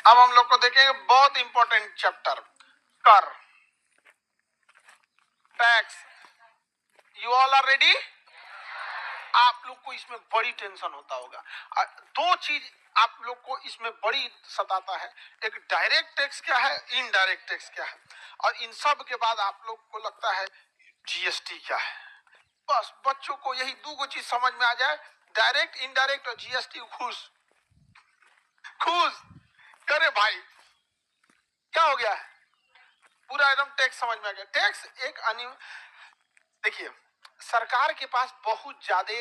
अब हम लोग को देखेंगे बहुत इंपॉर्टेंट चैप्टर, कर, tax. You all are ready? आप लोग को इसमें बड़ी टेंशन होता होगा। दो चीज आप लोग को इसमें बड़ी सताता है, एक डायरेक्ट टैक्स क्या है, इनडायरेक्ट टैक्स क्या है, और इन सब के बाद आप लोग को लगता है जीएसटी क्या है। बस बच्चों को यही दो चीज समझ में आ जाए, डायरेक्ट, इनडायरेक्ट और जीएसटी, खुश खुश। अरे भाई क्या हो गया, पूरा एकदम टैक्स समझ में आ गया। टैक्स एक देखिए, सरकार के पास बहुत ज्यादा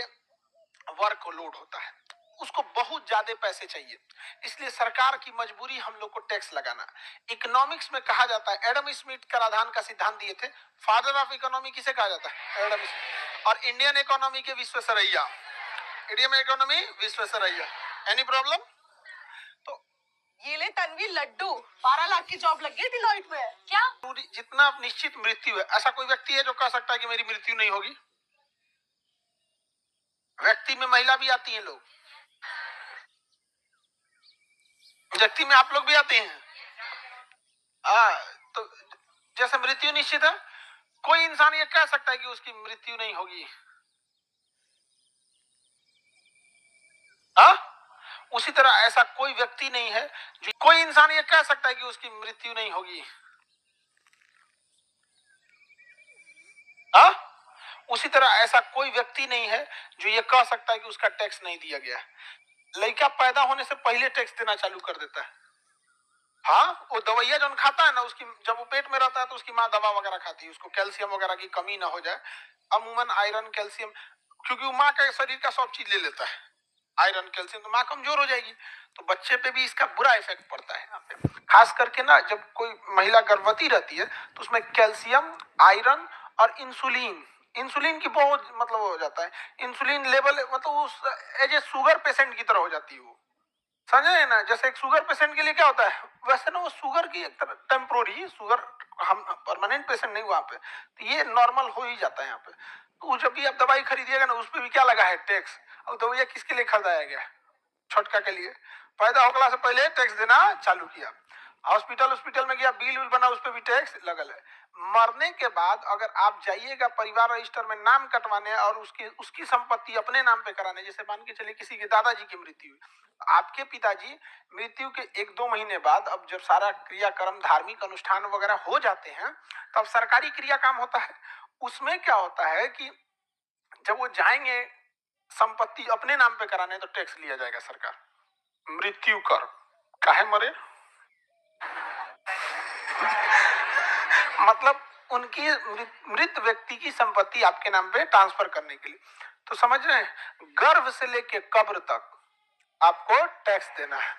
वर्कलोड होता है, उसको बहुत ज्यादा पैसे चाहिए, इसलिए सरकार की मजबूरी हम लोग को टैक्स लगाना। इकोनॉमिक्स में कहा जाता है, एडम स्मिथ कराधान का सिद्धांत दिए थे। फादर ऑफ इकोनॉमी किसे कहा जाता है? Adam Smith. और इंडियन इकोनॉमी के Visvesvaraya, Indian economy Visvesvaraya. Any problem? तो ये ले तन्वी, लड्डू 12 लाख की जॉब लग गई डिलॉइट में। क्या? जितना निश्चित मृत्यु है, ऐसा कोई व्यक्ति है जो कह सकता है कि मेरी मृत्यु नहीं होगी? व्यक्ति में महिला भी आती है, लोग व्यक्ति में आप लोग भी आते हैं। तो जैसे मृत्यु निश्चित है, कोई इंसान ये कह सकता है कि उसकी मृत्यु नहीं होगी? उसी तरह ऐसा कोई व्यक्ति नहीं है जो, कोई इंसान ये कह सकता है कि उसकी मृत्यु नहीं होगी। उसी तरह ऐसा कोई व्यक्ति नहीं है जो ये कह सकता है कि उसका टैक्स नहीं दिया गया। लड़का पैदा होने से पहले टैक्स देना चालू कर देता है। वो दवाइयां जो खाता है ना, उसकी जब वो पेट में रहता है तो उसकी माँ दवा वगैरह खाती है, उसको कैल्शियम वगैरह की कमी ना हो जाए। अमूमन आयरन, कैल्शियम, क्योंकि वो माँ का शरीर का सब चीज ले लेता है, आयरन कैल्शियम, तो माँ कमजोर हो जाएगी, तो बच्चे पे भी इसका बुरा इफेक्ट पड़ता है। यहाँ पे खास करके ना, जब कोई महिला गर्भवती रहती है तो उसमें कैल्शियम, आयरन और इंसुलिन, इंसुलिन की बहुत मतलब हो जाता है, इंसुलिन लेवल मतलब उस एज ए शुगर पेशेंट की तरह हो जाती है वो, समझे ना? जैसे एक शुगर पेशेंट के लिए क्या होता है, वैसे ना वो शुगर की एक तरह टेम्पोररी शुगर, हम परमानेंट पेशेंट नहीं वहां पे, तो ये नॉर्मल हो ही जाता है यहाँ पे। तो जब भी आप दवाई खरीदिएगा ना, उस पर भी क्या लगा है, टैक्स। और दवाइया किसके लिए खरीदाया गया? छोटका के लिए। पैदा होने से पहले टैक्स देना चालू किया, हॉस्पिटल में गया, बिल बना, उस पर भी टैक्स लगल है। मरने के बाद अगर आप जाइएगा परिवार रजिस्टर में नाम कटवाने और उसकी संपत्ति अपने नाम पे कराने, जैसे मान के चलिए किसी के दादाजी की मृत्यु हुई, आपके पिताजी मृत्यु के 1-2 महीने बाद, अब जब सारा क्रियाक्रम धार्मिक अनुष्ठान वगैरह हो जाते हैं, तब सरकारी क्रिया काम होता है। उसमें क्या होता है कि जब वो जाएंगे संपत्ति अपने नाम पे कराने, तो टैक्स लिया जाएगा सरकार। मृत्यु कर, काहे मरे मतलब उनकी मृत व्यक्ति की संपत्ति आपके नाम पे ट्रांसफर करने के लिए। तो समझ रहे हैं, गर्भ से लेके कब्र तक आपको टैक्स देना है।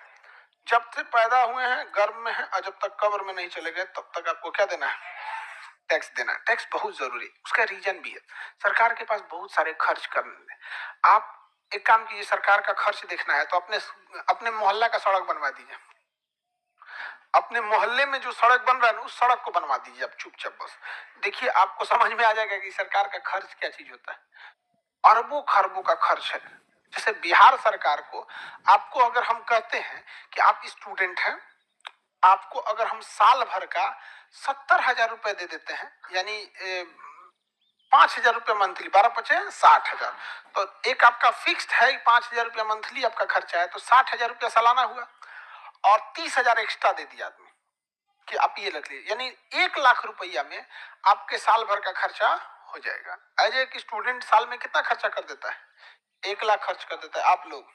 जब से पैदा हुए हैं गर्भ में है, और जब तक कब्र में नहीं चले गए तब तक आपको क्या देना है, टैक्स देना है। टैक्स बहुत जरूरी, उसका रीजन भी है, सरकार के पास बहुत सारे खर्च करने। आप एक काम कीजिए, सरकार का खर्च देखना है तो अपने मोहल्ला का सड़क बनवा दीजिए, अपने मोहल्ले में जो सड़क बन रहा है ना, उस सड़क को बनवा दीजिए आप चुपचाप। बस देखिए, आपको समझ में आ जाएगा कि सरकार का खर्च क्या चीज होता है। अरबों खरबों का खर्च है। जैसे बिहार सरकार को, आपको अगर हम कहते हैं कि आप स्टूडेंट हैं, आपको अगर हम साल भर का 70,000 रुपए दे देते हैं, यानी 5,000 रुपये मंथली, 12×5 = 60,000, तो एक आपका फिक्स्ड है 5,000 रुपया मंथली आपका खर्चा है, तो 60,000 रुपया सालाना हुआ, और 30,000 एक्स्ट्रा दे दिया आदमी कि आप ये रख लीजिए, यानी 1,00,000 रुपया में आपके साल भर का खर्चा हो जाएगा। एज ए स्टूडेंट साल में कितना खर्चा कर देता है? 1,00,000 खर्च कर देता है। आप लोग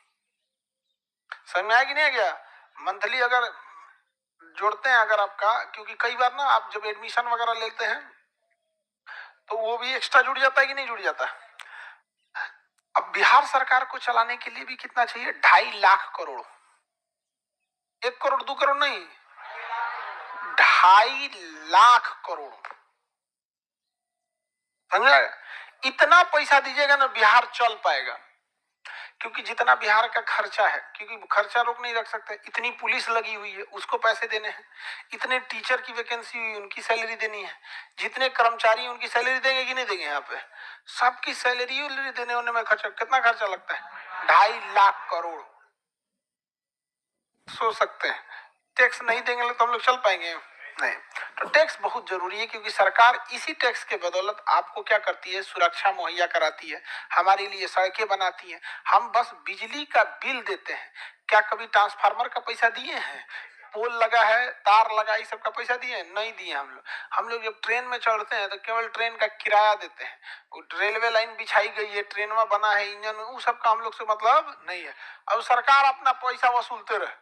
समझ में आया कि नहीं आ गया? मंथली अगर जोड़ते हैं अगर आपका, क्योंकि कई बार ना आप जब एडमिशन वगैरह लेते हैं तो वो भी एक्स्ट्रा जुड़ जाता है कि नहीं जुड़ जाता है। अब बिहार सरकार को चलाने के लिए भी कितना चाहिए? 2.5 लाख करोड़। 1 करोड़ 2 करोड़ नहीं, 2.5 लाख करोड़। समझा? इतना पैसा दीजिएगा ना, बिहार चल पाएगा। क्योंकि जितना बिहार का खर्चा है, क्योंकि खर्चा रोक नहीं रख सकते, इतनी पुलिस लगी हुई है उसको पैसे देने हैं, इतने टीचर की वैकेंसी हुई उनकी सैलरी देनी है, जितने कर्मचारी उनकी सैलरी देंगे कि नहीं देंगे? यहाँ पे सबकी सैलरी देने होने में खर्चा, कितना खर्चा लगता है? 2.5 लाख करोड़। सोच सकते हैं टैक्स नहीं देंगे तो हम लोग चल पाएंगे नहीं। तो टैक्स बहुत जरूरी है, क्योंकि सरकार इसी टैक्स के बदौलत आपको क्या करती है, सुरक्षा मुहैया कराती है, हमारे लिए सड़कें बनाती है। हम बस बिजली का बिल देते हैं, क्या कभी ट्रांसफार्मर का पैसा दिए हैं? पोल लगा है, तार लगा, इस सब का पैसा दिए? नहीं दिए हम लोग जब ट्रेन में चढ़ते हैं तो केवल ट्रेन का किराया देते हैं। वो रेलवे लाइन बिछाई गई है, ट्रेन में बना है इंजन, वो सब का हम लोग से मतलब नहीं है। अब सरकार अपना पैसा वसूलते रहे।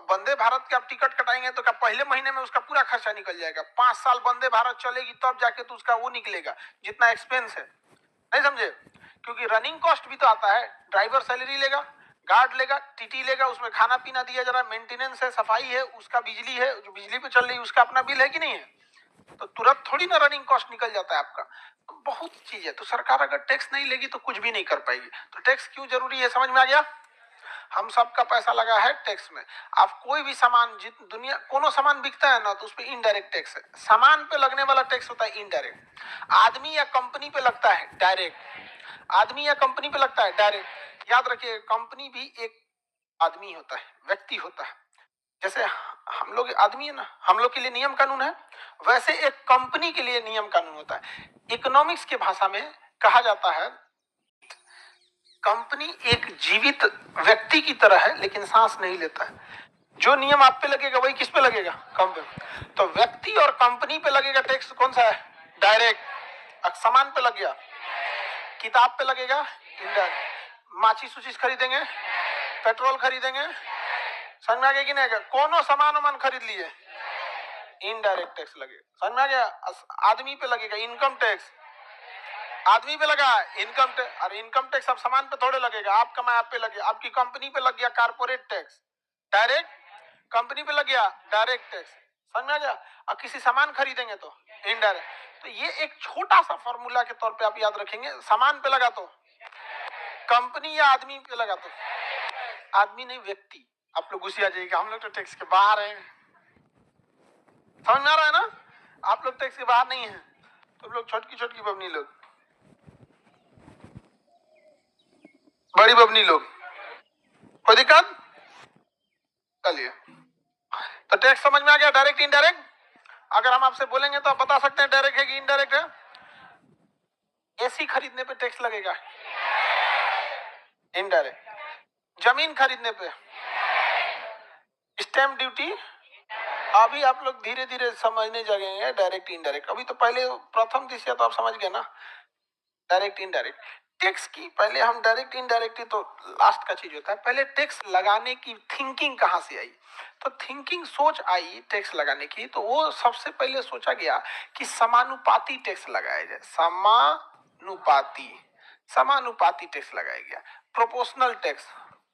वंदे भारत के आप टिकट कटाएंगे तो क्या पहले महीने में उसका पूरा खर्चा निकल जाएगा? 5 साल वंदे भारत चलेगी तब जाके तो उसका वो निकलेगा जितना एक्सपेंस है, नहीं समझे? क्योंकि रनिंग कॉस्ट भी तो आता है, ड्राइवर सैलरी लेगा, गार्ड लेगा, टीटी लेगा, उसमें खाना पीना दिया जा रहा है, मेंटेनेंस है, सफाई है, उसका बिजली है, जो बिजली पे चल रही है उसका अपना बिल है कि नहीं है? तो तुरंत थोड़ी ना रनिंग कॉस्ट निकल जाता है आपका। तो बहुत चीज है। तो सरकार अगर टैक्स नहीं लेगी तो कुछ भी नहीं कर पाएगी। तो टैक्स क्यों जरूरी है, समझ में आ गया? हम सबका पैसा लगा है टैक्स में। आप कोई भी सामान, दुनिया कोनो सामान बिकता है ना, तो उस पर इनडायरेक्ट टैक्स है। सामान पे लगने वाला टैक्स होता है इनडायरेक्ट। आदमी या कंपनी पे लगता है डायरेक्ट। आदमी या कंपनी पे लगता है डायरेक्ट। याद रखिए, कंपनी भी एक आदमी होता है, व्यक्ति होता है। जैसे हम लोग आदमी है ना, हम लोग के लिए नियम कानून है, वैसे एक कंपनी के लिए नियम कानून होता है। इकोनॉमिक्स के भाषा में कहा जाता है, कंपनी एक जीवित व्यक्ति की तरह है लेकिन सांस नहीं लेता है। जो नियम आप पे लगेगा वही किस पे लगेगा? कंपनी। तो व्यक्ति और कंपनी पे लगेगा टैक्स कौन सा है? डायरेक्ट। सामान पे लग गया, किताब पे लगेगा इनडायरेक्ट। माचिस उचिस खरीदेंगे, पेट्रोल खरीदेंगे, समझ में आ गया कि नहीं? कोनो सामान खरीद लिए, इनडायरेक्ट टैक्स लगेगा। समझ में आ गया? आदमी पे लगेगा इनकम टैक्स, आदमी पे लगा इनकम टैक्स। और इनकम टैक्स अब सामान पे थोड़े लगेगा, आप कमाए आप पे लगे। आपकी कंपनी पे लग गया कारपोरेट टैक्स, डायरेक्ट। कंपनी पे लग गया डायरेक्ट टैक्स, समझ में आ गया? और किसी सामान खरीदेंगे तो इनडायरेक्ट। तो ये एक छोटा सा फॉर्मूला के तौर पे आप याद रखेंगे। सामान पे लगा तो कंपनी, या आदमी पे लगा तो आदमी नहीं, व्यक्ति। आप लोग घुसिया जाइएगा, हम लोग तो टैक्स के बाहर हैं। समझ में आ रहा है ना? आप लोग टैक्स के बाहर नहीं है, तो लोग छोटकी छोटकी बबनी लोग, बड़ी बबनी लोग, कोई दिक्कत? चलिए, तो टैक्स समझ में आ गया, डायरेक्ट इनडायरेक्ट। अगर हम आपसे बोलेंगे तो आप बता सकते हैं डायरेक्ट है कि इनडायरेक्ट है? एसी खरीदने पे टैक्स लगेगा, इनडायरेक्ट। जमीन खरीदने पे स्टैंप ड्यूटी। अभी आप लोग धीरे धीरे समझने लगेंगे डायरेक्ट इनडायरेक्ट। अभी तो पहले प्रथम दृष्टया तो आप समझ गए ना डायरेक्ट इनडायरेक्ट टैक्स की। पहले हम डायरेक्ट इनडायरेक्ट तो लास्ट का चीज होता है। पहले टैक्स लगाने की थिंकिंग कहां से आई? तो थिंकिंग, सोच आई टैक्स लगाने की, तो वो सबसे पहले सोचा गया कि समानुपाती टैक्स लगाया जाए। समानुपाती, समानुपाती टैक्स लगाया गया। Proportional tax,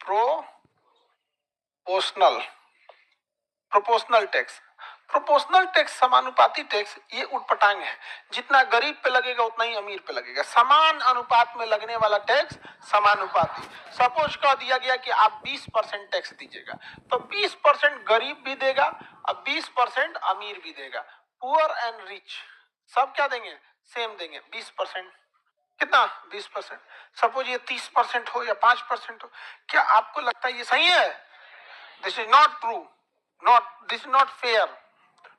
proportional, proportional tax. Proportional tax, समानुपाती टैक्स, ये उटपटांग है। जितना गरीब पे लगेगा उतना ही अमीर पे लगेगा। समान अनुपात में लगने वाला टैक्स समानुपाती। सपोज कह दिया गया कि आप 20% टैक्स दीजिएगा, तो 20% गरीब भी देगा और 20% अमीर भी देगा। पुअर एंड रिच सब क्या देंगे? सेम देंगे, 20%। कितना? 20%। सपोज ये 30% हो या 5% हो, क्या आपको लगता है ये सही है? This is not true, not, this is not fair.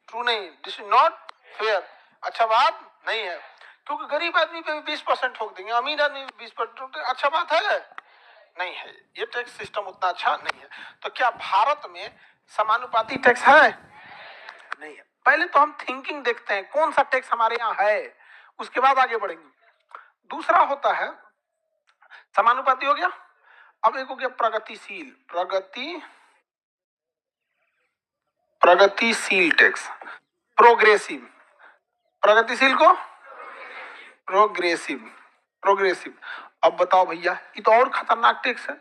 True नहीं, दिस इज नॉट फेयर। अच्छा बात नहीं है, क्योंकि गरीब आदमी पे भी 20% ठोक देंगे, अमीर आदमी पे 20% ठोक देंगे। अच्छा बात है? नहीं है। ये टैक्स सिस्टम उतना अच्छा नहीं है। तो क्या भारत में समानुपाती टैक्स है? नहीं है। पहले तो हम थिंकिंग देखते हैं कौन सा टैक्स हमारे यहाँ है, उसके बाद आगे बढ़ेंगे। दूसरा होता है, समानुपाती हो गया। अब एक हो गया प्रगतिशील, प्रगतिशील टैक्स, प्रोग्रेसिव। प्रगतिशील को प्रोग्रेसिव, प्रोग्रेसिव। अब बताओ भैया, ये तो और खतरनाक टैक्स है।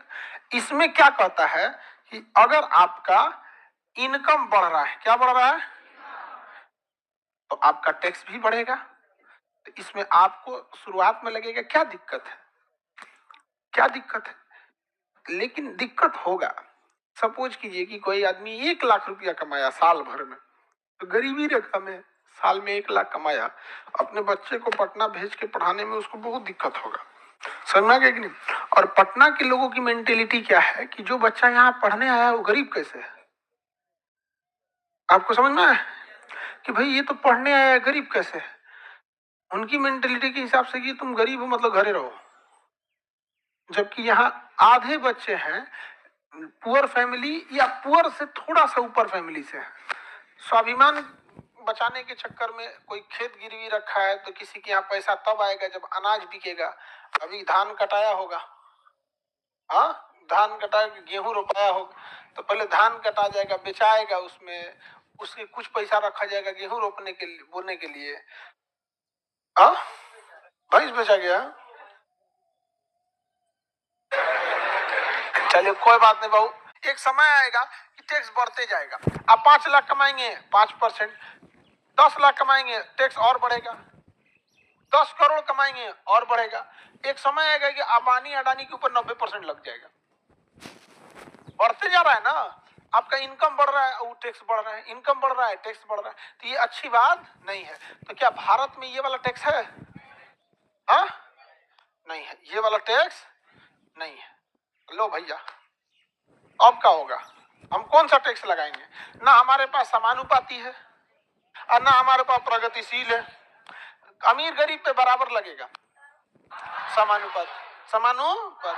इसमें क्या कहता है कि अगर आपका इनकम बढ़ रहा है, क्या बढ़ रहा है, तो आपका टैक्स भी बढ़ेगा। तो इसमें आपको शुरुआत में लगेगा क्या दिक्कत है, क्या दिक्कत है? लेकिन दिक्कत होगा। सपोज कीजिए कि कोई आदमी 1 लाख रुपया कमाया साल भर में, तो गरीबी रेखा में साल में 1 लाख कमाया, अपने बच्चे को पटना भेज के पढ़ाने में उसको बहुत दिक्कत होगा। समझना क्या कि नहीं? और पटना के लोगों की मेंटेलिटी क्या है कि जो बच्चा यहाँ पढ़ने आया है वो गरीब कैसे है? आपको समझ में आया कि भाई ये तो पढ़ने आया है, गरीब कैसे? उनकी मेंटेलिटी के हिसाब से कि तुम गरीब हो मतलब घरे रहो, जबकि यहाँ आधे बच्चे हैं पुअर फैमिली या पुअर से थोड़ा सा ऊपर फैमिली से। स्वाभिमान बचाने के चक्कर में कोई खेत गिरवी रखा है तो किसी के यहाँ पैसा तब आएगा जब अनाज बिकेगा। अभी धान कटाया होगा, हाँ, धान कटा गेहूं रोपाया होगा तो पहले धान कटा जाएगा, बेचाएगा, उसमें उसके कुछ पैसा रखा जाएगा गेहूं रोपने के लिए, बोने के लिए। हाँ, भैंस बेचा गया। चलिए कोई बात नहीं बाबू, एक समय आएगा कि टैक्स बढ़ते जाएगा। आप 5 लाख कमाएंगे 5%, 10 लाख कमाएंगे टैक्स और बढ़ेगा, 10 करोड़ कमाएंगे और बढ़ेगा। एक समय आएगा कि अंबानी अडानी के ऊपर 90% लग जाएगा। बढ़ते जा रहा है ना, आपका इनकम बढ़ रहा है और टैक्स बढ़ रहा है, इनकम बढ़ रहा है टैक्स बढ़ रहा है, तो ये अच्छी बात नहीं है। तो क्या भारत में ये वाला टैक्स है? हाँ, नहीं है, ये वाला टैक्स नहीं है। लो भैया, अब क्या होगा? हम कौन सा टैक्स लगाएंगे? ना हमारे पास समानुपाती है और ना हमारे पास प्रगतिशील है। अमीर गरीब पे बराबर लगेगा, समानुपात, समानुपात।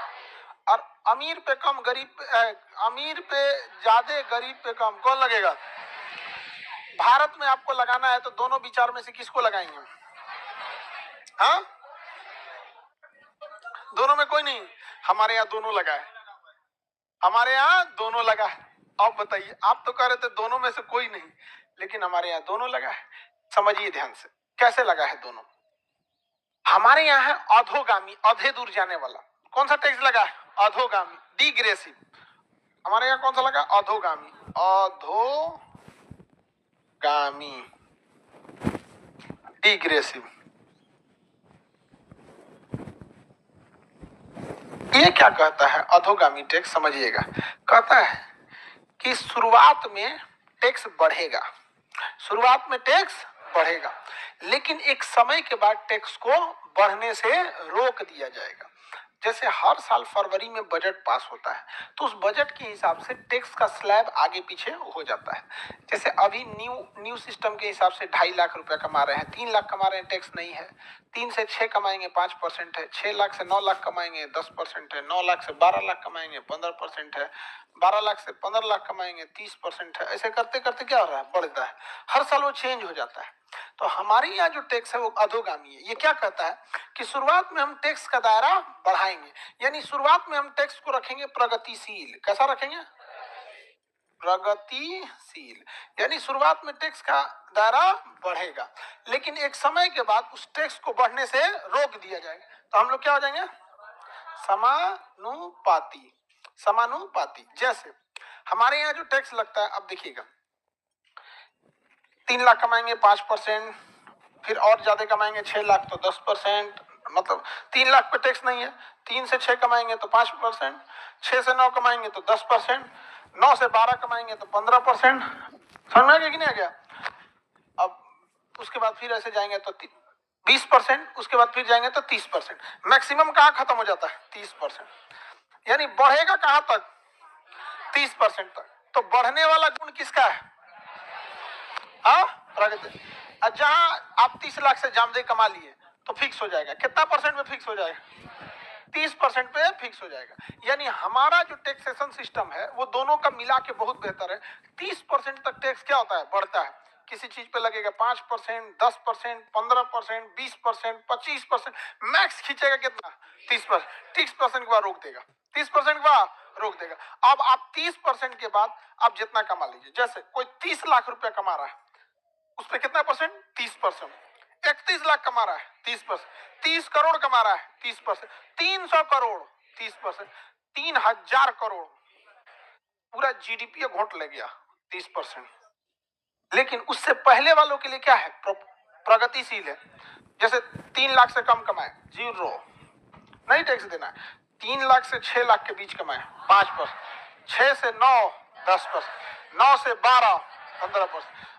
और अमीर पे कम, गरीब पे, अमीर पे ज्यादा, गरीब पे कम, कौन लगेगा? भारत में आपको लगाना है तो दोनों विचार में से किसको लगाएंगे? हाँ, दोनों में कोई नहीं। हमारे यहाँ दोनों लगा है, हमारे यहाँ दोनों लगा है। अब बताइए, आप तो कह रहे थे दोनों में से कोई नहीं, लेकिन हमारे यहाँ दोनों लगा है। समझिए ध्यान से कैसे लगा है दोनों। हमारे यहाँ है अधोगामी, अधे दूर जाने वाला। कौन सा टैक्स लगा है? अधोगामी, डिग्रेसिव। हमारे यहाँ कौन सा लगा? अधोगामी, अधोगामी, डिग्रेसिव। ये क्या कहता है अधोगामी टैक्स? समझिएगा, कहता है कि शुरुआत में टैक्स बढ़ेगा, शुरुआत में टैक्स बढ़ेगा, लेकिन एक समय के बाद टैक्स को बढ़ने से रोक दिया जाएगा। जैसे हर साल फरवरी में बजट पास होता है तो उस बजट के हिसाब से टैक्स का स्लैब आगे पीछे हो जाता है। जैसे अभी न्यू सिस्टम के हिसाब से 2.5 लाख रुपया कमा रहे हैं, 3 लाख कमा रहे हैं, टैक्स नहीं है। 3 से 6 कमाएंगे 5% है, 6 लाख से 9 लाख कमाएंगे 10% है, 9 लाख से 12 लाख कमाएंगे 15% है, 12 लाख से 15 लाख कमाएंगे 30% है। ऐसे करते करते क्या हो रहा है? बढ़ता है, हर साल वो चेंज हो जाता है। तो हमारे यहाँ जो टैक्स है वो अधोगामी है। ये क्या कहता है कि शुरुआत में हम टैक्स का दायरा बढ़ाएंगे, यानी शुरुआत में हम टैक्स को रखेंगे प्रगतिशील। कैसा रखेंगे? प्रगतिशील, यानी शुरुआत में टैक्स का दायरा बढ़ेगा, लेकिन एक समय के बाद उस टैक्स को बढ़ने से रोक दिया जाएगा। तो हम लोग क्या हो जाएंगे? समानुपाती, समानुपाती। जैसे हमारे यहाँ जो टैक्स लगता है, अब देखिएगा, 3 लाख कमाएंगे 5%, फिर और ज्यादा कमाएंगे 6 लाख तो 10%, मतलब 3 लाख पे टैक्स नहीं है। 3 से 6 कमाएंगे तो 5%, 6 से 9 कमाएंगे तो 10%, 9 से 12 कमाएंगे तो 15%। समझ में आ गया कि नहीं आ गया? अब उसके बाद फिर ऐसे जाएंगे तो 20%, उसके बाद फिर जाएंगे तो 30%। मैक्सिमम कहाँ खत्म हो जाता है? 30%। यानी बढ़ेगा कहाँ तक? 30% तक। तो बढ़ने वाला गुण किसका है? हाँ, प्रगति। जहां आप 30 लाख से ज्यादा कमा लिए तो फिक्स हो जाएगा। कितना परसेंट में फिक्स हो जाएगा? 30% पे फिक्स हो जाएगा। यानी हमारा जो टैक्सेशन सिस्टम है वो दोनों का मिला के बहुत बेहतर है। 30% तक टैक्स क्या होता है? बढ़ता है। किसी चीज पे लगेगा 5%, 10%, 15%, 20%, 25%, मैक्स खींचेगा कितना? 30%। 30% के बाद रोक देगा, 30% के बाद रोक देगा। अब आप 30% के बाद आप जितना कमा लीजिए। जैसे कोई 30 लाख रुपया कमा रहा है, उस पर कितना परसेंट? 30%। 31 लाख कमा रहा है, 30%। 30 करोड़ कमा रहा है, 30%। 300 करोड़, 30%। 3000 करोड़, पूरा जीडीपी घोट ले गया, 30%। लेकिन उससे पहले वालों के लिए क्या है? प्रगतिशील है। जैसे 3 लाख से कम कमाए, जीरो, नहीं टैक्स देना है। 3 लाख से 6 लाख के बीच कमाए, 5%। 6 से 9, 10%। 9 से 12, 15%।